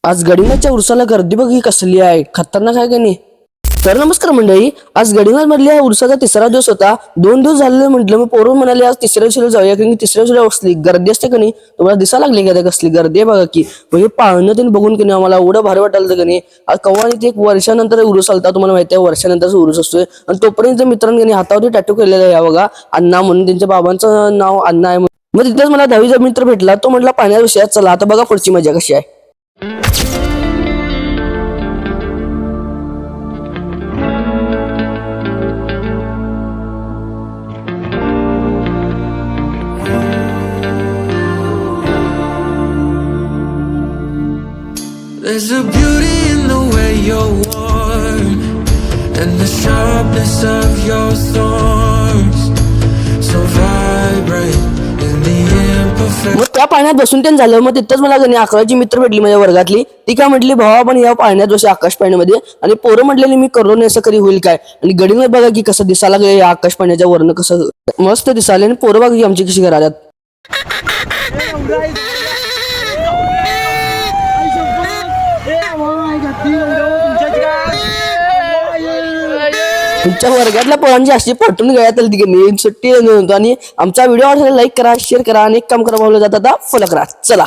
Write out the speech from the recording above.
आज गडिंगलाजच्या उरसाला गर्दी बघ ही कसली आहे, खतरनाक आहे का नाही. तर नमस्कार मंडळी, आज गडिंगलाज मधल्या उरसाचा तिसरा दिवस होता. 2 दिवस झाले म्हटलं, मग पोरं म्हणाले आज तिसऱ्या दिवशीला जाऊया, कारण की तिसऱ्या दिवशीला कसली गर्दी असते का नाही. तुम्हाला दिसा लागली का कसली गर्दी आहे बघा की. म्हणजे पाळणं त्यांनी बघून की नाही आम्हाला एवढं भारी वाटायला का नाही. आज कव्वा ते एक वर्षानंतर उरूस आलता, तुम्हाला माहिती आहे वर्षानंतर उरूस असतोय. आणि तोपर्यंत मित्रांनी हातावरती टॅटू केलेला आहे बघा, अण्णा म्हणून. त्यांच्या बाबांचं नाव अण्णा आहे. मग तिथेच मला 10वीचा मित्र भेटला, तो म्हटला पाण्याच्या विषयात चला आता बघा पुढची मजा कशी आहे. There's a beauty in the way you're warm and the sharpness of your thorns, so vibrate in the imperfect. मग त्या पाण्यात बसून त्यांनी झालं. मग तिथंच मला 11वी मित्र भेटली माझ्या वर्गातली. ती काय म्हटली, भावा आपण या पाण्यात बसूया आकाश पाण्यामध्ये. आणि पोरं म्हटलेली मी करलो नाही असं कधी होईल काय. आणि गडिंगलाज बघा की कसं दिसायला लागलं या आकाश पाण्याच्या वरनं, कसं मस्त दिसायला. आणि पोरं बघा की आमची कशी घरात. तुमच्या वर्गातल्या पोरांची अशी पटून गळ्यात आली की सुट्टी. आणि आमचा व्हिडिओ आवडला लाईक करा, शेअर करा आणि एक काम करा, जाता फॉलो करा. चला.